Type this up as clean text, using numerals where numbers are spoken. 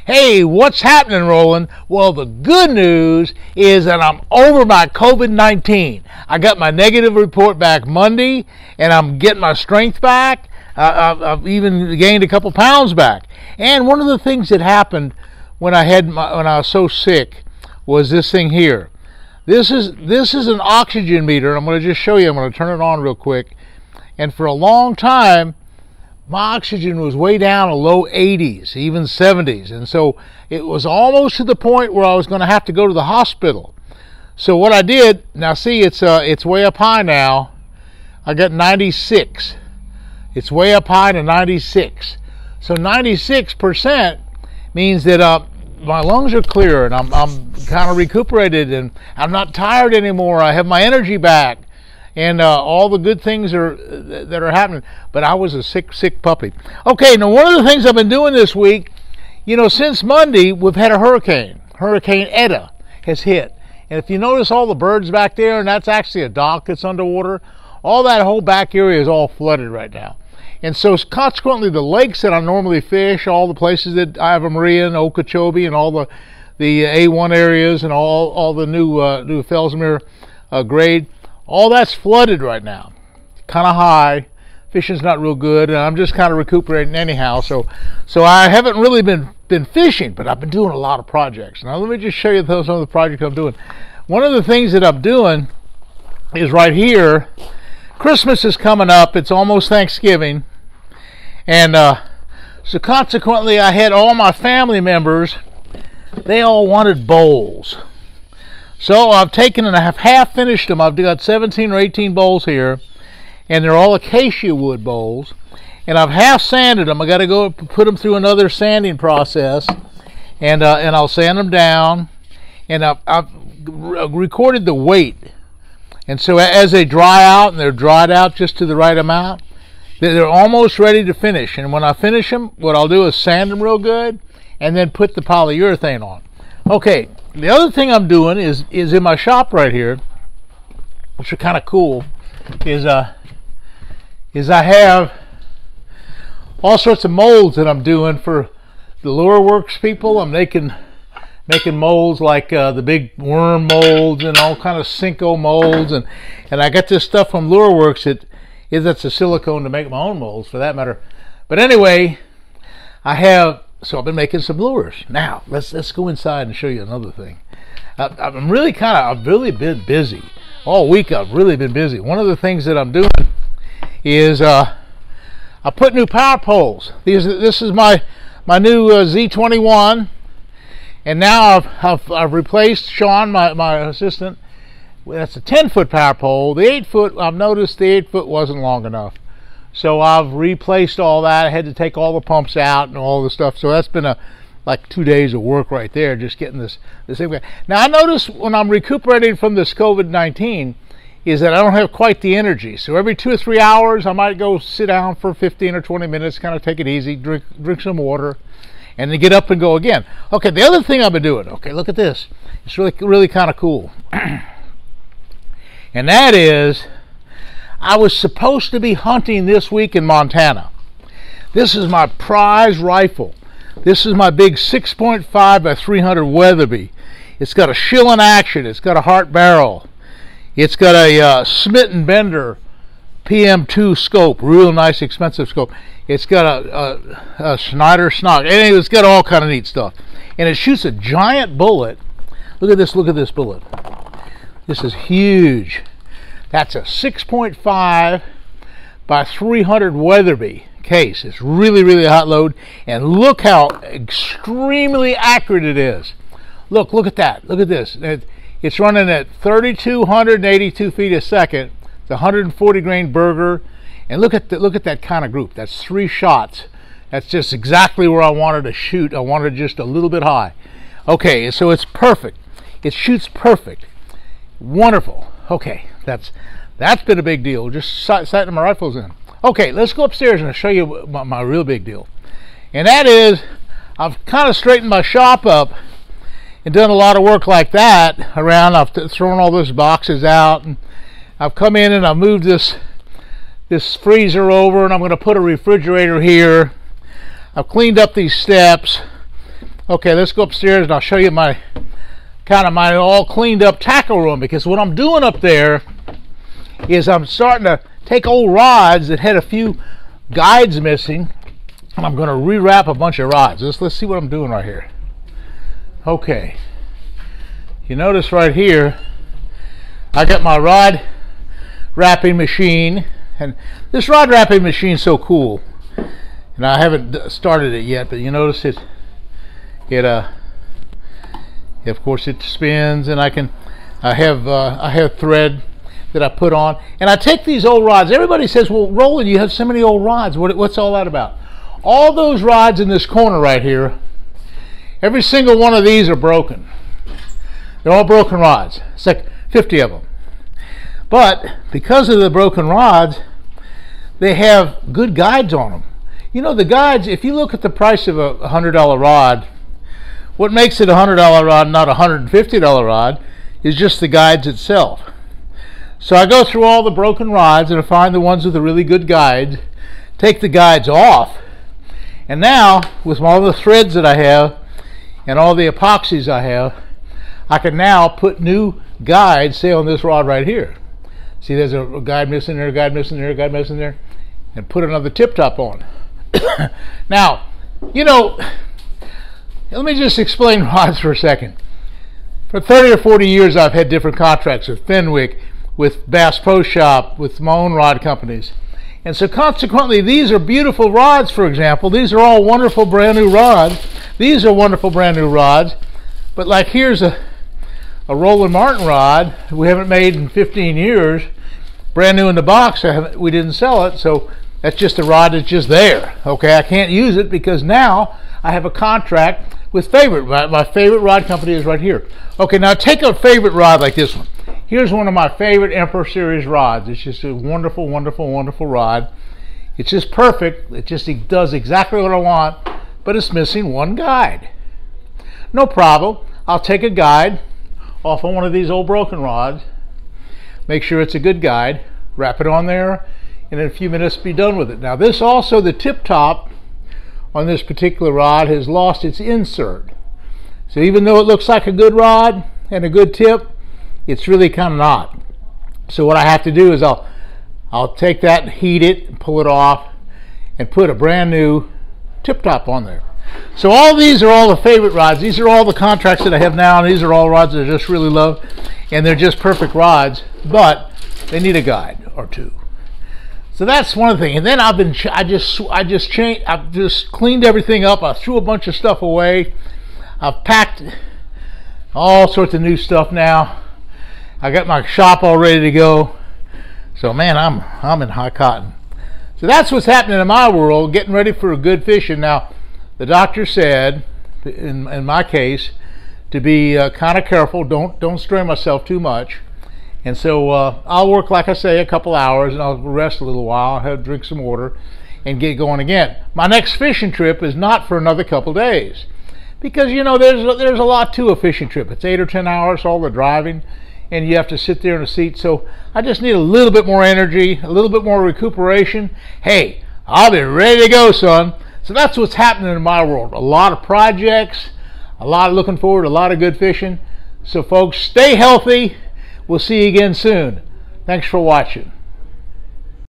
Hey, what's happening, Roland? Well, the good news is that I'm over my COVID-19. I got my negative report back Monday, and I'm getting my strength back. I've even gained a couple pounds back. And one of the things that happened when I was so sick was this thing here. This is an oxygen meter. I'm going to just show you. I'm going to turn it on real quick. And for a long time, my oxygen was way down in low 80s, even 70s. And so it was almost to the point where I was going to have to go to the hospital. So what I did, now see, it's way up high now. I got 96. It's way up high to 96. So 96% means that my lungs are clear, and I'm kind of recuperated, and I'm not tired anymore. I have my energy back. And all the good things that are happening. But I was a sick puppy. Okay, now one of the things I've been doing this week, since Monday, we've had a hurricane. Hurricane Eta has hit. And if you notice all the birds back there, and that's actually a dock that's underwater, all that whole back area is all flooded right now. And so consequently, the lakes that I normally fish, all the places that Ave Maria and Okeechobee and all the A1 areas and all the new Fellsmere grade, all that's flooded right now. Kind of high. Fishing's not real good, and I'm just kind of recuperating anyhow. So I haven't really been fishing, but I've been doing a lot of projects. Now let me just show you some of the projects I'm doing. One of the things that I'm doing is right here. Christmas is coming up. It's almost Thanksgiving, and so consequently, I had all my family members. They all wanted bowls. So I've taken and I have half finished them. I've got 17 or 18 bowls here, and they're all acacia wood bowls. And I've half sanded them. I got to go put them through another sanding process, and I'll sand them down. And I've recorded the weight. And so as they dry out, and they're dried out just to the right amount, they're almost ready to finish. And when I finish them, what I'll do is sand them real good, and then put the polyurethane on. Okay. The other thing I'm doing is in my shop right here, which are kind of cool, is I have all sorts of molds that I'm doing for the Lure Works people. I'm making molds like the big worm molds and all kind of Cinco molds, and I got this stuff from Lure Works that's a silicone to make my own molds, for that matter. But anyway, so I've been making some lures. Now let's go inside and show you another thing. I've really been busy all week. I've really been busy. One of the things that I'm doing is I put new power poles. This is my new Z21, and now I've replaced Sean, my assistant. That's a 10-foot power pole. The 8-foot, I've noticed the 8-foot wasn't long enough. So I've replaced all that. I had to take all the pumps out and all the stuff. So that's been like 2 days of work right there, just getting this thing. Now I notice when I'm recuperating from this COVID-19 is that I don't have quite the energy. So every 2 or 3 hours, I might go sit down for 15 or 20 minutes, kind of take it easy, drink some water, and then get up and go again. Okay, the other thing I've been doing. Okay, look at this. It's really kind of cool. And that is, I was supposed to be hunting this week in Montana. This is my prize rifle. This is my big 6.5 by 300 Weatherby. It's got a shilling action. It's got a heart barrel. It's got a Smith & Bender PM2 scope, real nice expensive scope. It's got a Schneider Schnock. Anyway, it's got all kind of neat stuff. And it shoots a giant bullet. Look at this bullet. This is huge. That's a 6.5 by 300 Weatherby case. It's really hot load, and look how extremely accurate it is. Look at that. Look at this. It's running at 3,282 feet a second. It's a 140 grain burger, and look at that kind of group. That's 3 shots. That's just exactly where I wanted to shoot. I wanted just a little bit high. Okay, so it's perfect. It shoots perfect. Wonderful. Okay, that's been a big deal. Just sighting my rifles in. Okay, let's go upstairs and I'll show you my real big deal. And that is, I've kind of straightened my shop up and done a lot of work like that around. I've thrown all those boxes out, and I've come in and I've moved this freezer over, and I'm going to put a refrigerator here. I've cleaned up these steps. Okay, let's go upstairs and I'll show you my my all cleaned up tackle room, because what I'm doing up there is I'm starting to take old rods that had a few guides missing, and I'm going to rewrap a bunch of rods. Let's see what I'm doing right here. Okay, you notice right here I got my rod wrapping machine, and this rod wrapping machine is so cool, and I haven't started it yet, but you notice it of course it spins, and I have thread that I put on, and I take these old rods. Everybody says, well, Roland, you have so many old rods, what's all that about? All those rods in this corner right here, every single one of these are broken. They're all broken rods. It's like 50 of them. But because of the broken rods, they have good guides on them. You know, the guides, if you look at the price of a $100 rod, what makes it a $100 rod, not a $150 rod, is just the guides itself. So I go through all the broken rods and I find the ones with the really good guides, take the guides off, and now with all the threads that I have and all the epoxies I have, I can now put new guides, say on this rod right here. See, there's a guide missing there, a guide missing there, a guide missing there, and put another tip top on. Now, you know, let me just explain rods for a second. For 30 or 40 years I've had different contracts with Fenwick, with Bass Pro Shop, with my own rod companies. And so consequently, these are beautiful rods, for example. These are all wonderful brand new rods. These are wonderful brand new rods. But like here's a Roland Martin rod we haven't made in 15 years, brand new in the box. We didn't sell it, so that's just a rod that's just there. Okay, I can't use it because now I have a contract with Favorite. My favorite rod company is right here. Okay, now take a favorite rod like this one. Here's one of my favorite Emperor Series rods. It's just a wonderful, wonderful, wonderful rod. It's just perfect. It does exactly what I want, but it's missing one guide. No problem. I'll take a guide off on one of these old broken rods, make sure it's a good guide, wrap it on there, and in a few minutes be done with it. Now this also, the tip top on this particular rod has lost its insert. So even though it looks like a good rod and a good tip, it's really kind of not. So what I have to do is I'll take that and heat it and pull it off and put a brand new tip top on there. So all these are all the favorite rods. These are all the contracts that I have now, and these are all rods that I just really love, and they're just perfect rods, but they need a guide or two. So that's one thing. And then I just cleaned everything up. I threw a bunch of stuff away. I've packed all sorts of new stuff now. I got my shop all ready to go. So man, I'm in high cotton. So that's what's happening in my world, getting ready for a good fishing. Now, the doctor said, in my case, to be kind of careful. Don't strain myself too much. And so I'll work, like I say, a couple hours, and I'll rest a little while, have drink some water, and get going again. My next fishing trip is not for another couple days, because you know there's a lot to a fishing trip. It's 8 or 10 hours, all the driving, and you have to sit there in a seat. So I just need a little bit more energy, a little bit more recuperation. Hey, I'll be ready to go, son. So that's what's happening in my world. A lot of projects, a lot of looking forward, a lot of good fishing. So folks, stay healthy. We'll see you again soon. Thanks for watching.